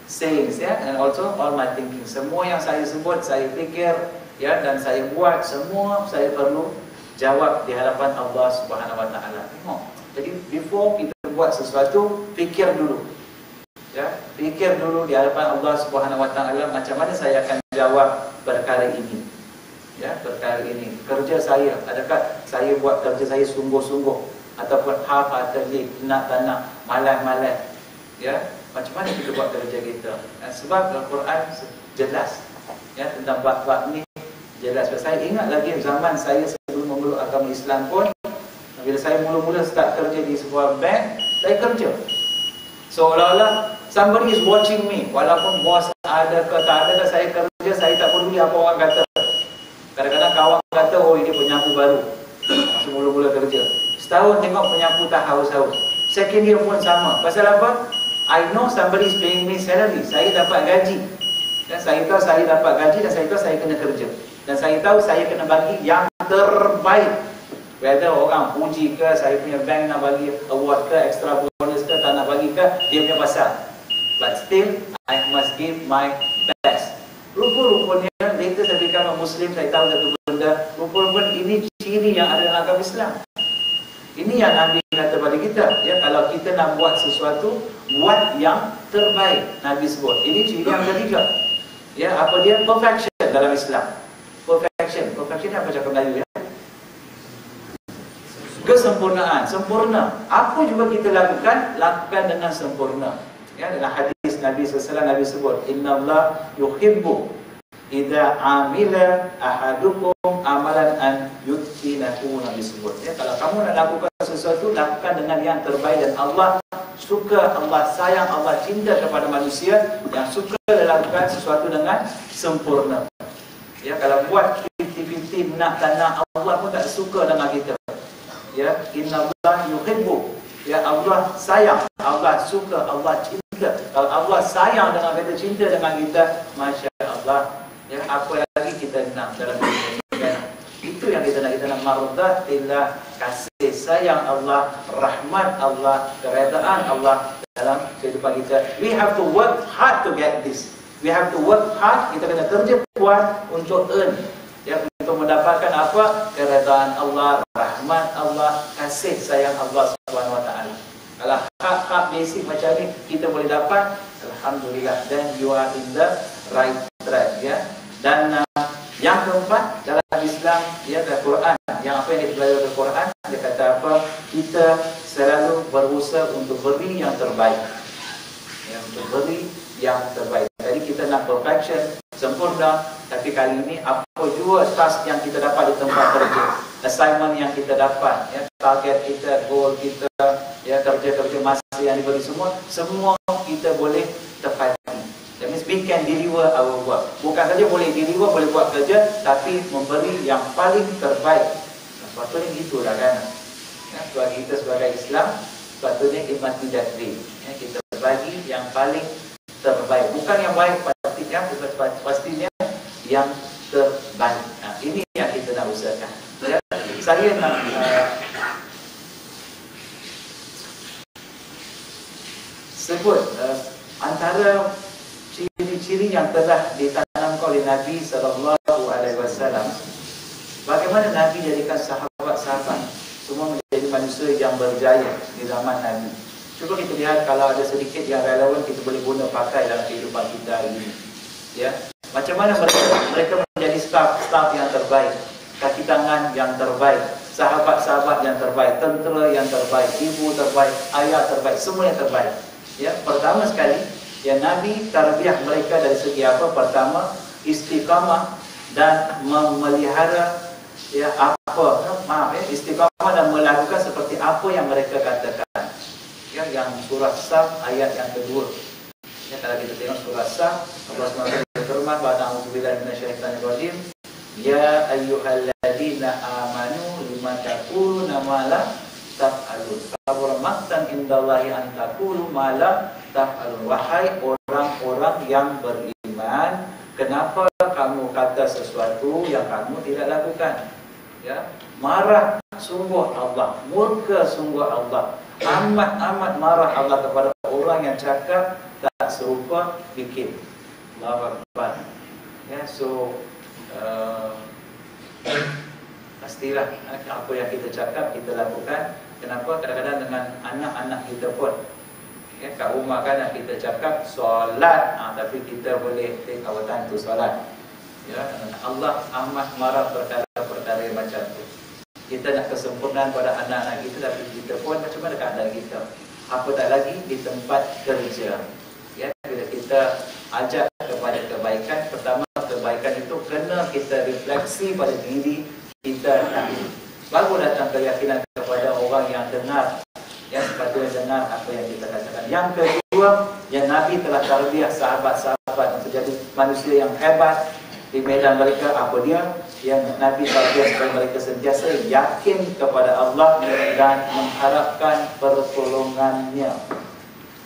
sayings, ya, and also all my thinking. Semua yang saya sebut, saya fikir, ya, dan saya buat, semua saya perlu jawab di hadapan Allah Subhanahu Wa Taala. Tengok. Jadi before kita buat sesuatu, fikir dulu. Ya, fikir dulu di hadapan Allah Subhanahu Wa Taala macam mana saya akan jawab perkara ini. Ya, perkara ini. Kerja saya, adakah saya buat kerja saya sungguh-sungguh ataupun half-heartedly, nak tak nak, malas-malas. Ya, macam mana kita buat kerja kita? Sebab Al-Quran jelas, ya, tentang bab-bab ni jelas. Saya ingat lagi zaman saya sebelum memeluk agama Islam pun, bila saya mula-mula start kerja di sebuah bank, saya kerja seolah-olah somebody is watching me. Walaupun bos ada ke tak ada, saya kerja, saya tak peduli apa orang kata. Kadang-kadang kawan kata, oh ini penyapu baru, masih mula-mula kerja. Setahun tengok penyapu tak haus-haus. Second year pun sama. Pasal apa? I know somebody is paying me salary. Saya dapat gaji. Dan saya tahu saya dapat gaji, dan saya tahu saya kena kerja. Dan saya tahu saya kena bagi yang terbaik. Whether orang puji ke, saya punya bank nak bagi award ke, extra bonus ke, tak nak bagi ke, dia punya pasal. But still, I must give my best. Rupa-rupanya, later saya become a Muslim, saya tahu satu benda, rupa-rupanya ini ciri yang ada dalam agama Islam. Ini yang Nabi kata pada kita, ya, kalau kita nak buat sesuatu, buat yang terbaik. Nabi sebut. Ini ciri yang ketiga. Ya, apa dia? Perfection dalam Islam. Perfection. Perfection ni apa cakap Melayu, ya? Kesempurnaan, sempurna. Apa juga kita lakukan, lakukan dengan sempurna. Ya, dalam hadis Nabi SAW, Nabi sebut, Inna Allah yuhibbu idza amila ahadukum amalan an yutqinahu. Nabi sebut, ya, kalau kamu nak lakukan sesuatu, lakukan dengan yang terbaik. Dan Allah suka, Allah sayang, Allah cinta kepada manusia yang suka lakukan sesuatu dengan sempurna. Ya, kalau buat 50-50, nak tak nak, Allah pun tak suka dengan kita. Ya, Inna Allah yuhibbu, ya, Allah sayang, Allah suka, Allah cinta. Kalau Allah sayang dengan kita, cinta dengan kita, Masya Allah, ya, apa lagi kita nak dalam hidup kita? Itu yang kita nak mardatillah, kasih sayang Allah, rahmat Allah, keredaan Allah dalam kehidupan kita. We have to work hard to get this. We have to work hard, kita kena kerja kuat untuk earn, ya, untuk mendapatkan apa? Keredaan Allah, rahmat Allah, kasih sayang Allah Subhanahu Wa Taala. Kalau hak-hak basic macam ni kita boleh dapat, alhamdulillah, then you are in the right track, ya. Dan yang keempat dalam Islam, ya, dalam Quran, yang apa yang dipelajari dalam Quran, dia kata apa? Kita selalu berusaha untuk beri yang terbaik, ya, untuk beri yang terbaik. Jadi kita nak perfection, sempurna, tapi kali ini apa juga task yang kita dapat di tempat kerja, assignment yang kita dapat, ya, target kita, goal kita, ya, kerja-kerja masa yang diberi, semua kita boleh tepati. That means we can deliver our work. Bukan saja boleh deliver, boleh buat kerja, tapi memberi yang paling terbaik. Sepatutnya gitulah, kan? Ya, bagi kita sebagai Islam, sepatutnya iman tidak diri. Ya, kita bagi yang paling terbaik, bukan yang baik pastinya yang terbaik. Nah, ini yang kita nak usahakan. Ya, saya nak sebut antara ciri-ciri yang telah ditanamkan oleh Nabi SAW. Bagaimana Nabi jadikan sahabat-sahabat semua menjadi manusia yang berjaya di zaman Nabi. Cuba kita lihat, kalau ada sedikit yang relevan kita boleh guna pakai dalam kehidupan kita hari ini. Ya, macam mana mereka menjadi staf yang terbaik, kaki tangan yang terbaik, sahabat-sahabat yang terbaik, tentera yang terbaik, ibu terbaik, ayah terbaik, semua yang terbaik. Ya, pertama sekali, ya, Nabi tarbiyah mereka dari segi apa? Pertama, istiqamah dan memelihara, ya, istiqamah dan melakukan seperti apa yang mereka katakan. Ya, yang surah Saf ayat yang kedua. Ya, kalau kita tengok surah Saf, Allah SWT berfirman, "A'udzubillahi minasyaitonir rajim, ya ayyuhalladzina amanu lima taquluna ma la taf'alun. Kabura maqtan indallahi an taqulu ma la taf'alun." Wahai orang-orang yang beriman, kenapa kamu kata sesuatu yang kamu tidak lakukan? Ya, marah sungguh Allah, murka sungguh Allah Amat marah Allah kepada orang yang cakap tak serupa bikin. Allahu Akbar. Ya, so pastilah apa yang kita cakap kita lakukan. Kenapa? Kadang-kadang dengan anak-anak kita pun, ya, kat rumah kan kita cakap solat, tapi kita boleh take our time to solat. Ya, Allah amat marah perkara-perkara macam tu. Kita nak kesempurnaan pada anak-anak kita, tapi kita pun macam mana keadaan kita? Apa tak lagi di tempat kerja. Ya, bila kita ajak kepada kebaikan, pertama kebaikan itu kena kita refleksi pada diri kita sendiri. Baru datang keyakinan kepada orang yang dengar, yang sepatutnya dengar apa yang kita katakan. Yang kedua, yang Nabi telah tarbiyah sahabat-sahabat untuk jadi manusia yang hebat di medan mereka. Apa dia? Yang Nabi tarbiyah supaya mereka sentiasa yakin kepada Allah dan mengharapkan pertolongannya.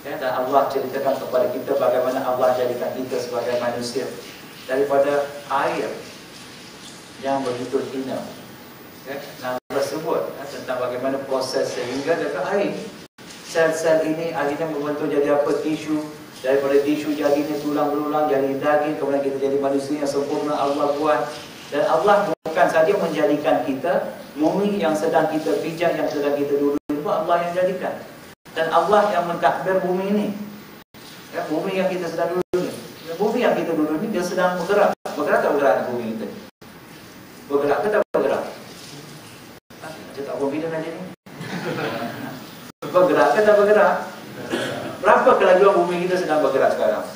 Ya, dan Allah ceritakan kepada kita bagaimana Allah jadikan kita sebagai manusia daripada air yang begitu hina. Ya, Nabi sebut tentang bagaimana proses sehingga dekat air sel-sel ini akhirnya membentuk jadi apa? Tisu. Daripada tisu jadinya tulang belulang, jadi daging, kemudian kita jadi manusia yang sempurna Allah buat. Dan Allah bukan saja menjadikan kita, bumi yang sedang kita pijak, yang sedang kita duduk itu Allah yang jadikan. Dan Allah yang mentadbir bumi ini. Ya, bumi yang kita sedang duduk ini, bumi yang kita duduk ini dia sedang bergerak. Bergerak tak bergerak bumi kita? Bergerak ke tak bergerak? Macam tak confident aja ni. Bergerak ke tak bergerak? Berapa kelajuan bumi kita sedang bergerak sekarang?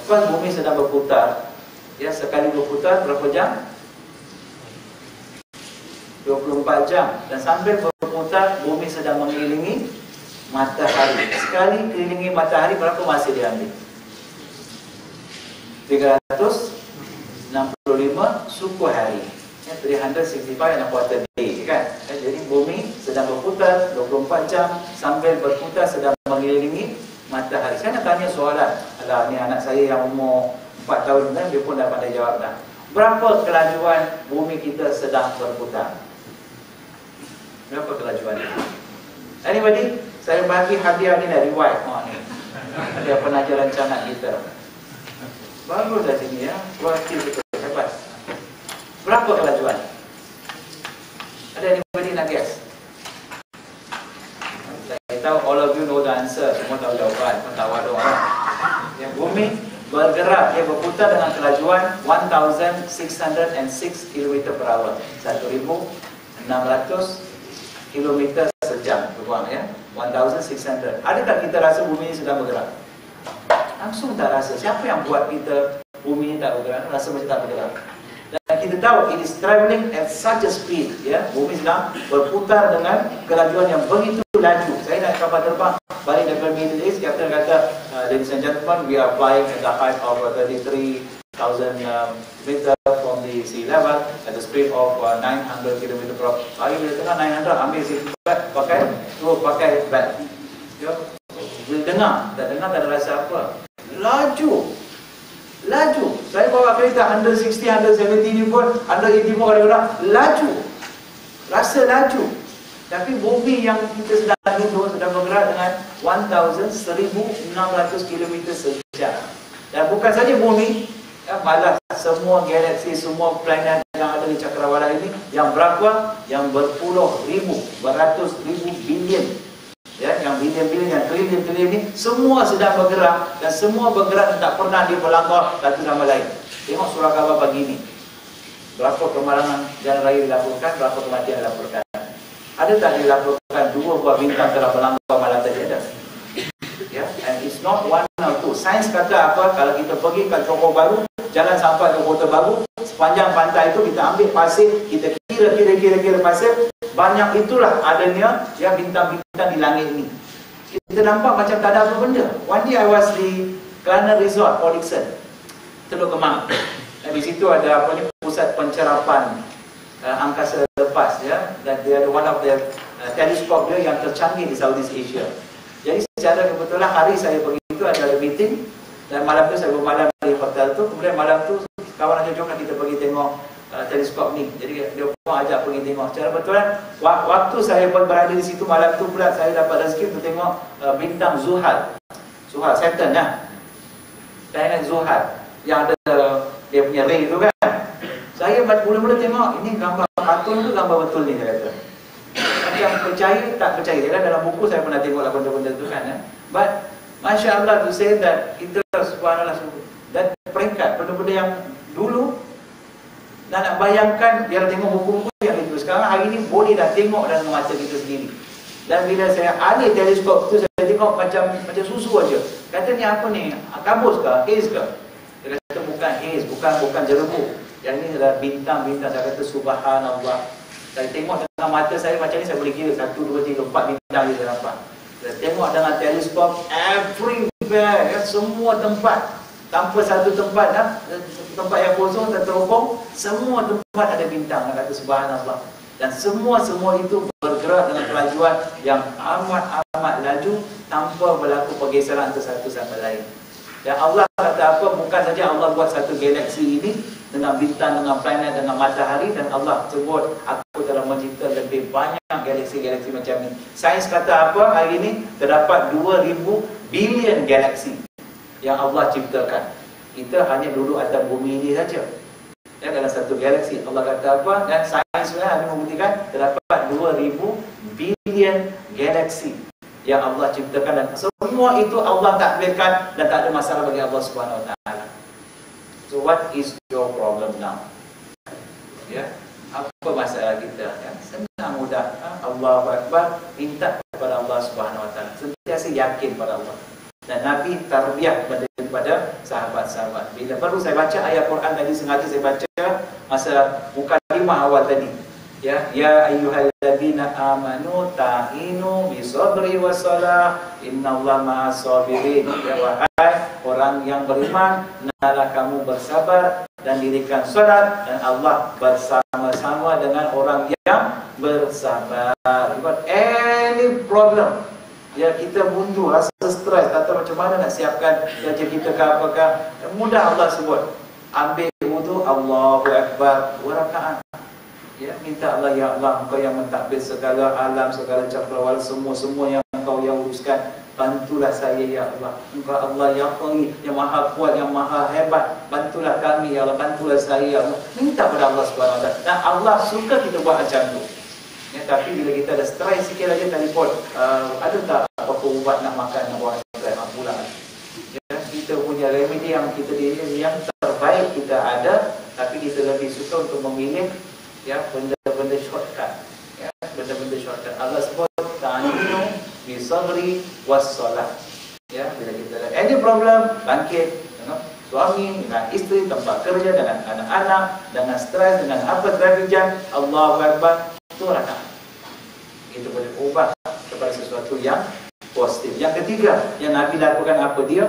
Kan bumi sedang berputar. Ya, sekali berputar berapa jam? 24 jam. Dan sambil berputar, bumi sedang mengelilingi matahari. Sekali kelilingi matahari, berapa masa dia ambil? 365 suku hari. 365 and a quarter day, kan? Jadi bumi sedang berputar 24 jam, sambil berputar sedang mengelilingi matahari. Saya nak tanya soalan. Alah, ni anak saya yang umur 4 tahun kan, dia pun dah pandai jawab dah. Berapa kelajuan bumi kita sedang berputar? Berapa kelajuan? Anybody? Saya bagi hadiah ni dari wife. Ni ada penaja rancangan kita. Bagus dah sini ya. Proaktif betul. Hebat. Berapa kelajuan? Ada anybody nak guess? Saya tahu all of you know the answer. Semua tahu jawapan. Tawa doang. Yang bumi bergerak, dia berputar dengan kelajuan 1606 km per hour. 1600 km sejam. Tuan ya. 1600. Adakah kita rasa bumi ini sedang bergerak? Langsung tak rasa. Siapa yang buat kita bumi ini tak bergerak? Rasa macam tak bergerak. Dan kita tahu it is travelling at such a speed, ya. Bumi sedang berputar dengan kelajuan yang begitu laju. Saya nak kapal terbang balik daripada Middle East, captain kata, ladies and gentlemen, we are flying at the height of 33,000 meter from the sea level at the speed of 900 km per hour. Hari bila tengah 900, ambil seat belt, pakai belt. Ya, bila dengar, tak ada rasa apa. Laju. Saya bawa kereta 160, 170 ni pun, 180 pun kadang-kadang laju. Rasa laju. Tapi bumi yang kita sedang duduk sedang bergerak dengan 1600 km sejam. Dan bukan saja bumi, malah semua galaksi, semua planet yang ada di cakrawala ini, yang berapa? Yang berpuluh ribu, beratus ribu bilion. Ya, yang bilion-bilion, yang trilion-trilion ini semua sedang bergerak, dan semua bergerak dan tak pernah dia berlanggar satu sama lain. Tengok surah khabar pagi ini. Berapa kemalangan jalan raya dilaporkan, berapa kematian dilaporkan. Ada tak dilaporkan 2 buah bintang telah berlanggar malam tadi? Ada. Ya, and it's not 1 or 2. Sains kata apa? Kalau kita pergi ke Johor Bahru, jalan sampai ke Kota Baru, sepanjang pantai itu kita ambil pasir, kita kira pasir, banyak itulah adanya ya bintang-bintang di langit ini. Kita nampak macam tak ada apa benda. One day I was di Kelana Resort, Port Dickson, Teluk Kemang. Dan di situ ada apa ni, pusat pencerapan angkasa lepas ya, dan dia ada one of the teleskop dia yang tercanggih di Southeast Asia. Jadi secara kebetulan hari saya pergi itu ada meeting, dan malam tu saya bermalam di hotel tu. Kemudian malam tu kawan ajak, jom kita pergi tengok teleskop ni. Jadi dia pun ajak pergi tengok. Secara betulan waktu saya berada di situ malam tu pula saya dapat rezeki untuk tengok bintang Zuhal. Zuhal, Saturn lah. Planet Zuhal yang ada dia punya ring tu kan. Saya mula-mula tengok ini gambar kartun tu gambar betul ni, saya kata. Macam percaya tak percaya. Dia dalam buku saya pernah tengok lah benda-benda tu kan. But Masya Allah tu say that kita subhanallah dan peringkat benda-benda yang dulu nak bayangkan biar tengok buku-buku yang itu. Sekarang hari ni boleh dah tengok dengan mata kita sendiri. Dan bila saya alih teleskop tu saya tengok macam susu aja. Kata ni apa ni? Kabus ke? Haze ke? Dia kata bukan haze, bukan jerebu. Yang ini adalah bintang-bintang. Saya kata subhanallah. Saya tengok dengan mata saya macam ni, saya boleh kira 1, 2, 3, 4 bintang je saya nampak. Saya tengok dengan teleskop everywhere, ya, semua tempat. Tanpa satu tempat, tempat yang kosong terteropong, semua tempat ada bintang. Saya kata subhanallah. Dan semua itu bergerak dengan kelajuan yang amat laju tanpa berlaku pergeseran antara satu sama lain. Dan Allah kata apa? Bukan saja Allah buat satu galaksi ini dengan bintang, dengan planet, dengan matahari, dan Allah sebut aku telah mencipta lebih banyak galaksi-galaksi macam ini. Sains kata apa hari ini? Terdapat 2000 bilion galaksi yang Allah ciptakan. Kita hanya duduk atas bumi ini saja. Ya, dalam satu galaksi. Allah kata apa? Dan sains sebenarnya membuktikan terdapat 2000 bilion galaksi yang Allah ciptakan, dan semua itu Allah takdirkan dan tak ada masalah bagi Allah Subhanahu Wa Taala. So what is your problem now? Ya, apa masalah kita? Ya, senang mudah. Allahu Akbar, minta kepada Allah Subhanahu Wa Taala. Sentiasa yakin pada Allah. Dan Nabi tarbiyah kepada sahabat-sahabat. Bila baru saya baca ayat Quran tadi, sengaja saya baca masa mukadimah awal tadi. Ya ayyuhalladzina amanu ta'inu bisabri wassalah innallaha ma'as-sabirin. Ya wahai orang yang beriman, hendaklah kamu bersabar dan dirikan salat, dan Allah bersama-sama dengan orang yang bersabar. Buat any problem, ya kita mundur, rasa stres, tak tahu macam mana nak siapkan kerja kita ke apakah, mudah Allah sebut. Ambil wudu, Allahu Akbar, 2 rakaat. Ya, minta Allah, ya Allah, Engkau yang mentadbir segala alam, segala cakrawala, semua yang Engkau yang uruskan, bantulah saya ya Allah. Engkau Allah yang Qawi, yang maha kuat, yang maha hebat, bantulah kami ya Allah, bantulah saya ya Allah. Minta pada Allah SWT. Dan Allah suka kita buat macam tu. Ya, tapi bila kita ada stres sikit aja telefon, ada tak apa-apa ubat nak makan, nak buat stres, pulang. Ya, kita punya remedi yang kita yang terbaik kita ada, tapi kita lebih suka untuk memilih ya benda-benda shortcut. Ya, benda-benda shortcut. Allah sebut ta'inu bisabri wassalah. Ya, bila kita ada any problem, bangkit dengan suami, dengan isteri, tempat kerja, dengan anak-anak, dengan stres, dengan apa traffic jam, Allahu Akbar, itu rakaat. Itu boleh ubah kepada sesuatu yang positif. Yang ketiga yang Nabi lakukan apa dia?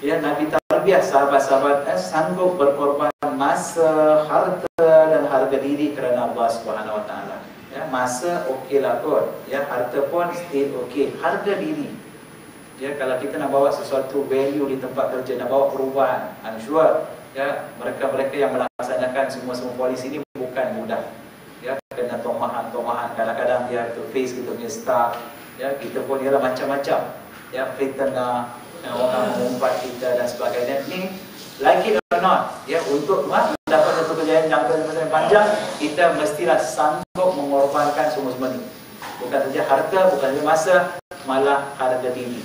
Ya, Nabi tarbiyah sahabat-sahabat sanggup berkorban masa, harta dan harga diri kerana Allah Subhanahu Wa Taala. Ya, masa okeylah kot. Ya, harta pun still okey. Harga diri. Ya, kalau kita nak bawa sesuatu value di tempat kerja, nak bawa perubahan, I'm sure ya mereka-mereka yang melaksanakan semua polisi ini bukan mudah. Ya, kena tomahan, kadang-kadang dia to face kita punya staff. Ya, kita pun ialah macam-macam. Ya, fitnah, orang mengumpat kita dan sebagainya. Ni like it or not, ya, untuk mendapat satu kejayaan jangka panjang, kita mestilah sanggup mengorbankan semua ni. Bukan saja harta, bukan saja masa, malah harga diri.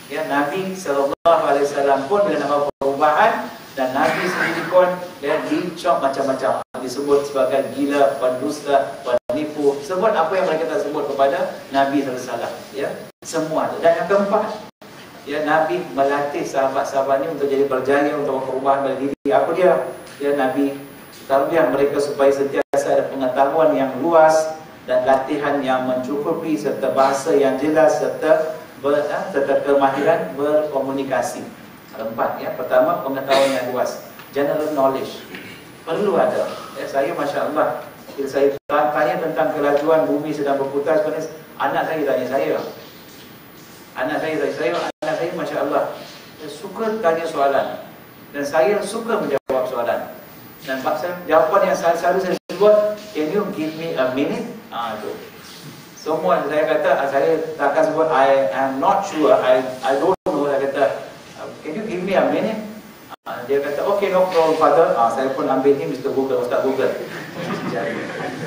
Ya, Nabi SAW pun bila nak bawa perubahan, dan Nabi sendiri pun dia dicop macam-macam, disebut sebagai gila, pendusta, penipu, sebut apa yang mereka tak sebut kepada Nabi SAW. Ya, semua. Dan yang keempat, ya, Nabi melatih sahabat-sahabat ini untuk jadi berjaya, untuk perubahan pada diri. Apa dia? Ya, Nabi tarbiyah mereka supaya sentiasa ada pengetahuan yang luas dan latihan yang mencukupi, serta bahasa yang jelas, serta kemahiran berkomunikasi. Ada 4 ya. Pertama, pengetahuan yang luas, general knowledge. Perlu ada. Ya, saya Masya Allah, bila saya tanya tentang kelajuan bumi sedang berputar, sebenarnya anak saya tanya saya. Anak saya Masya Allah suka tanya soalan, dan saya suka menjawab soalan. Dan jawapan yang selalu saya sebut, can you give me a minute? Itu. Semua saya kata, saya takkan sebut I am not sure, I don't know. Saya kata, can you give me a minute? Dia kata, okay, no problem, father. Saya pun ambil ni Mr. Google, Ustaz Google.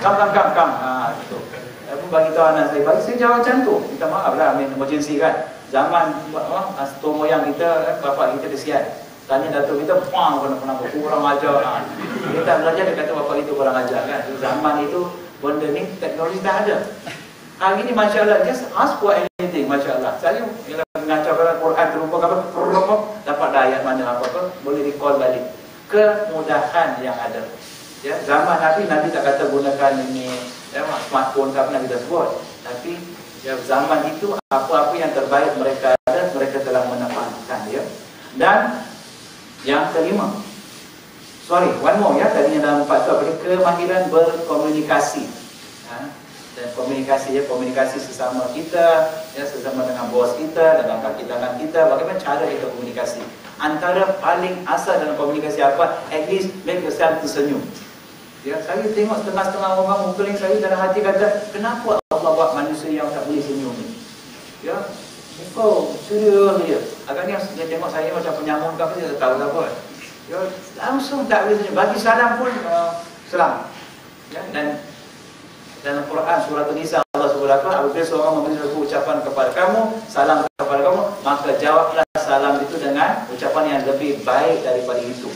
Come. Itu. Saya pun bagi tahu anak saya jawab macam tu. Minta maaf lah, emergency kan. Zaman tua moyang kita, bapak kita kesian. Tanya datuk kita, pernah kurang ajar. Kita belajar, dia kata bapak itu kurang ajar kan. Zaman itu, benda ni teknologi dah ada. Hari ni Masya Allah, just ask for anything, Masya Allah. Saya mengajar Quran terlupa dapat ayat mana apa-apa, boleh recall balik. Kemudahan yang ada. Ya, zaman Nabi tak kata gunakan ini smartphone, tak pernah kita sebut. Tapi ya, zaman itu apa-apa yang terbaik mereka ada, mereka telah memanfaatkan. Ya. Dan yang kelima, one more ya, tadinya dalam 4 tu apa dia? Kemahiran berkomunikasi. Dan komunikasi sesama kita, ya, sesama dengan bos kita, dengan kaki tangan kita, bagaimana cara kita komunikasi. Antara paling asal dalam komunikasi apa? At least make yourself tersenyum. Ya, saya tengok setengah-setengah orang mengkeliling saya dalam hati kata, kenapa Allah buat manusia yang tak boleh senyum ni? Ya, kau serius dia. Agaknya dia tengok saya macam penyamun ke apa, dia tahu tak apa. Ya, langsung tak boleh senyum. Bagi salam pun selam. Ya, dan dalam Quran surah An-Nisa Allah sebut apa? Apabila seorang memberi satu ucapan kepada kamu, salam kepada kamu, maka jawablah salam itu dengan ucapan yang lebih baik daripada itu.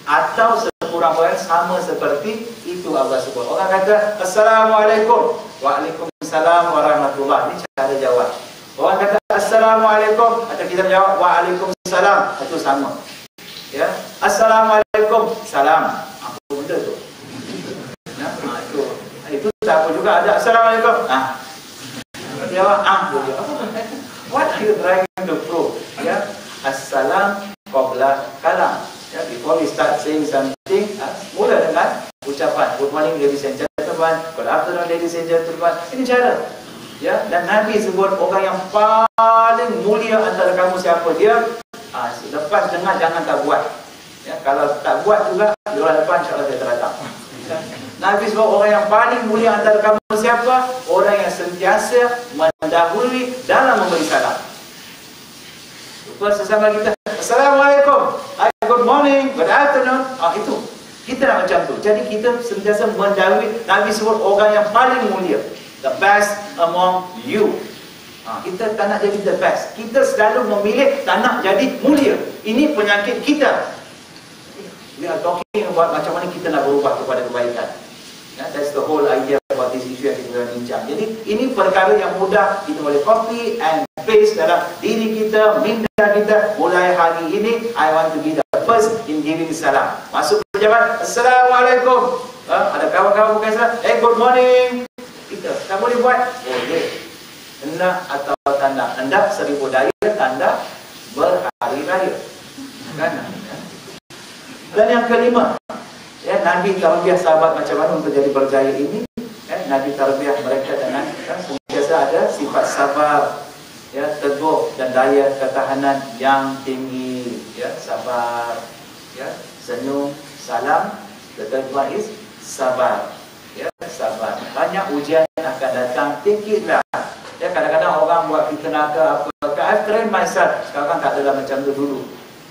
Atau sekurang-kurangnya sama seperti itu Allah sebut. Orang kata Assalamualaikum, Waalaikumsalam warahmatullahi. Ini cara jawab. Orang kata Assalamualaikum, atau kita jawab Waalaikumsalam, itu sama. Ya, Assalamualaikum, salam. Apa benda tu? Itu tak apa juga, ada Assalamualaikum. Jawab what are you trying to prove? Ya, Assalam qabla kalam. Ya, before we start saying something, mula dengan ucapan good morning ladies and gentlemen, good afternoon ladies and gentlemen. Ini cara. Ya, dan Nabi sebut orang yang paling mulia antara kamu siapa dia? Lepas dengar jangan tak buat. Ya, kalau tak buat juga bulan depan insya-Allah saya datang. Nabi sebut orang yang paling mulia antara kamu siapa? Orang yang sentiasa mendahului dalam memberi salam. Lupa sesama kita, Assalamualaikum, good morning, good afternoon. Itu kita nak macam tu. Jadi kita sentiasa mendahului. Nabi sebut orang yang paling mulia, the best among you. Kita tak nak jadi the best. Kita selalu memilih tak nak jadi mulia. Ini penyakit kita. We are talking about macam mana kita nak berubah kepada kebaikan. That's the whole idea about this issue yang kita bincang. Jadi ini perkara yang mudah kita boleh copy and paste dalam diri kita, minda kita. Mulai hari ini, I want to be the first in giving salam. Masuk pejabat, Assalamualaikum. Ada kawan-kawan bukan salam, good morning. Kita tak boleh buat. Boleh. Hendak atau tanda. Hendak 1000 daya, tanda berhari raya. Kan? Dan yang kelima, ya, Nabi tarbiyah sahabat macam mana untuk jadi berjaya ini. Nabi tarbiyah mereka dengan sentiasa ada sifat sabar, ya, teguh dan daya ketahanan yang tinggi. Ya, sabar, ya, senyum, salam. The third one is sabar. Ya, sabar. Banyak ujian akan datang, take it lah. Ya, kadang-kadang orang buat fitnah ke apa. I've trained myself. Sekarang tak adalah macam tu dulu.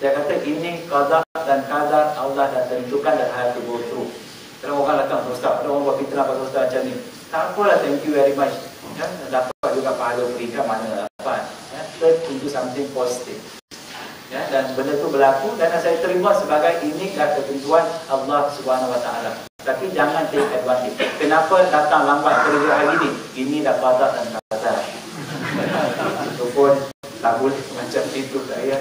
Dia kata ini qada dan qadar Allah dah tentukan dan I have to go through. Kalau orang datang, Ustaz, ada orang buat fitnah pada Ustaz macam ni. Tak apalah, thank you very much. Ya, dapat juga pahala berikan mana dapat. Ya, turn into something positive. Ya, dan benda tu berlaku dan saya terima sebagai ini adalah ketentuan Allah Subhanahu Wa Taala. Tapi jangan take advantage. Kenapa datang lambat kerja hari ni? Ini dah qada dan qadar. Itu pun tak boleh macam itu saya.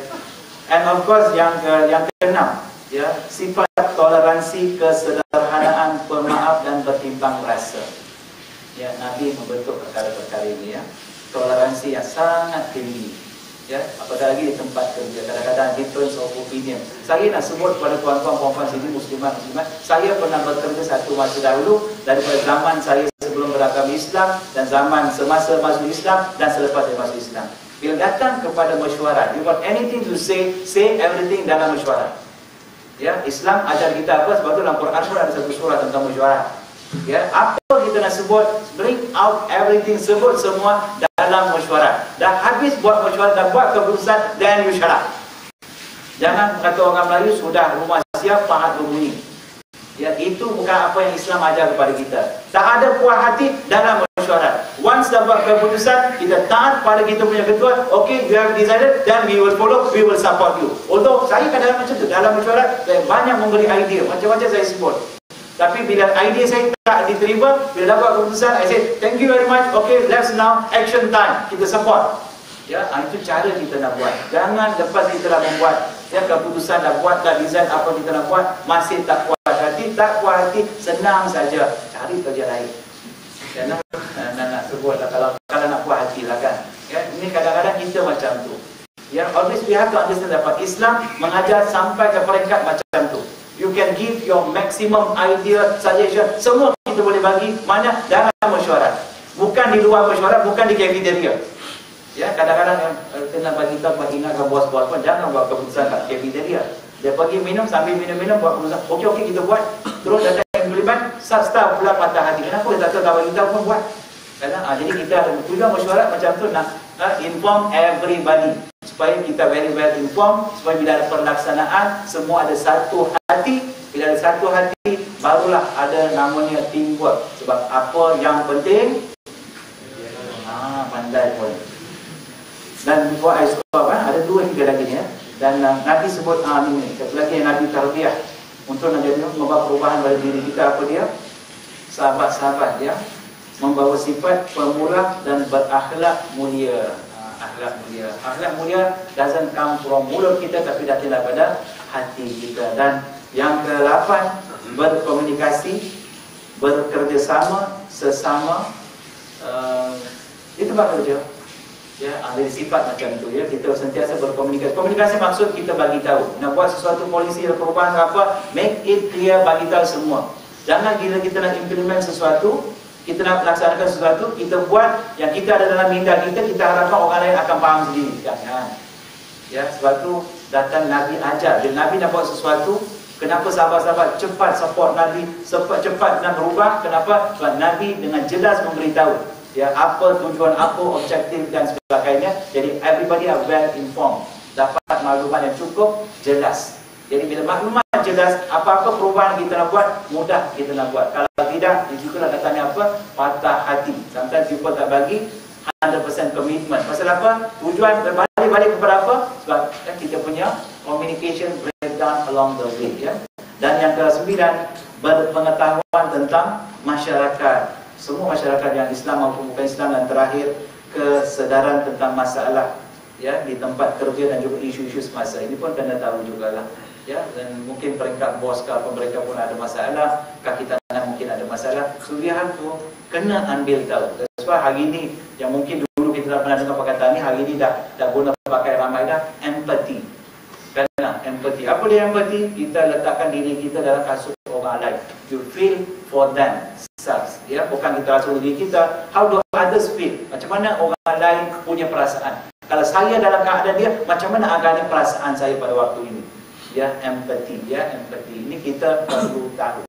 And of course yang keenam, ya, sifat toleransi, kesederhanaan, pemaaf dan bertimbang rasa. Ya, Nabi membentuk perkara-perkara ini, ya. Toleransi yang sangat tinggi. Ya, apatah lagi di tempat kerja. Kadang-kadang difference of opinion. Saya nak sebut kepada tuan-tuan sini muslimat, saya pernah bekerja satu masa dahulu daripada zaman saya sebelum beragama Islam dan zaman semasa masuk Islam dan selepas saya masuk Islam. Bila datang kepada mesyuarat, you got anything to say everything dalam mesyuarat. Ya, Islam ajar kita apa? Sebab tu dalam Quran pun ada satu surah tentang mesyuarat. Ya, apa kita nak sebut, bring out everything, sebut semua dalam mesyuarat. Dah habis buat mesyuarat, dah buat keputusan, then you shut up. Jangan kata orang Melayu, sudah rumah siap, pahat berbunyi. Ya, itu bukan apa yang Islam ajar kepada kita. Tak ada puas hati dalam mesyuarat. Once dah buat keputusan, kita taat pada kita punya ketua. Okay, you have decided, then we will follow, we will support you. Although saya kadang-kadang macam tu, dalam mesyuarat saya banyak memberi idea, macam-macam saya sebut. Tapi bila idea saya tak diterima, bila dapat keputusan, I say thank you very much. Okay, let's now action time. Kita support. Ya, itu cara kita nak buat. Jangan lepas kita dah membuat, ya, keputusan dah buat, dah design apa kita nak buat, masih tak puas hati, tak puas hati, senang saja cari kerja lain. Jangan nak sebut lah, kalau nak puas hati lah kan. Ya, ini kadang-kadang kita macam tu. Ya, always we have to understand dapat Islam mengajar sampai ke peringkat macam tu. You can give your maximum idea, suggestion, semua kita boleh bagi, mana dalam mesyuarat. Bukan di luar mesyuarat, bukan di cafeteria. Ya, kadang-kadang yang kena bagi tahu, bagi ingatkan bos-bos pun jangan buat keputusan kat cafeteria. Dia pergi minum, sambil minum-minum buat keputusan. Okey kita buat. Terus datang implement, start pula patah hati. Kenapa dia tak tahu, bagi tahu pun buat. Jadi kita ada tujuan mesyuarat macam tu, nak inform everybody supaya kita very well informed, supaya bila ada pelaksanaan semua ada satu hati. Bila ada satu hati, barulah ada namanya teamwork. Sebab apa yang penting, pandai pun. Dan before I stop, ada 2-3 lagi ni. Dan Nabi sebut ini, satu lagi yang Nabi tarbiyah untuk membawa perubahan pada diri kita. Apa dia? Sahabat-sahabat dia membawa sifat pemurah dan berakhlak mulia. Akhlak mulia doesn't come from mulut kita, tapi datang daripada hati kita. Dan yang ke-8, berkomunikasi, bekerjasama sesama. Itu tempat kerja. Ya, ada sifat macam itu, ya, kita sentiasa berkomunikasi. Komunikasi maksud kita bagi tahu. Nak buat sesuatu polisi atau perubahan apa, make it clear, bagi tahu semua. Jangan bila kita nak implement sesuatu, kita nak melaksanakan sesuatu, kita buat yang kita ada dalam minda kita harapkan orang lain akan faham sendiri. Jangan. Ya, sebab tu datang Nabi ajar. Bila Nabi nak buat sesuatu, kenapa sahabat-sahabat cepat support Nabi, cepat nak berubah? Kenapa? Sebab Nabi dengan jelas memberitahu. Ya, apa tujuan, apa objektif dan sebagainya. Jadi everybody are well informed, dapat maklumat yang cukup jelas. Jadi bila maklumat jelas, apa-apa perubahan kita nak buat, mudah kita nak buat. Kalau tidak, disitulah datangnya apa? Patah hati. Sometimes people tak bagi 100% commitment. Pasal apa? Tujuan berbalik-balik kepada apa? Sebab kita punya communication breakdown along the way, ya. Dan yang ke-9, berpengetahuan tentang masyarakat. Semua masyarakat yang Islam maupun bukan Islam. Dan terakhir, kesedaran tentang masalah, ya, di tempat kerja dan juga isu-isu semasa. Ini pun kena tahu jugalah, ya. Dan mungkin peringkat bos ke apa, mereka pun ada masalah, kaki tangan mungkin ada masalah. Sulihan tu kena ambil tahu. Sebab hari ini, yang mungkin dulu kita tak pernah dengar perkataan ni, hari ini dah guna pakai ramai dah, empathy. Kerana empathy, apa dia empathy? Kita letakkan diri kita dalam kasut orang lain. You feel for them. Ya, bukan kita rasa diri kita. How do others feel? Macam mana orang lain punya perasaan? Kalau saya dalam keadaan dia, macam mana agaknya perasaan saya pada waktu ini? Ya, empathy. Ya, empathy. Ini kita perlu tahu.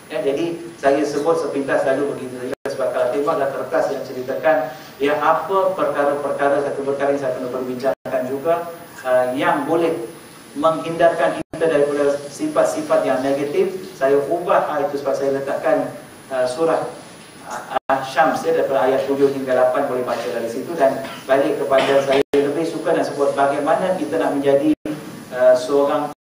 Ya, jadi saya sebut sepintas lalu begitu saja. Sebab kalau tengoklah kertas yang ceritakan, ya, apa perkara-perkara, satu perkara yang saya perlu berbincangkan juga, yang boleh menghindarkan kita daripada sifat-sifat yang negatif. Saya ubah itu sebab saya letakkan surah Syams, ya, daripada ayat 7 hingga 8 boleh baca dari situ. Dan balik kepada saya lebih suka dan sebut bagaimana kita nak menjadi seorang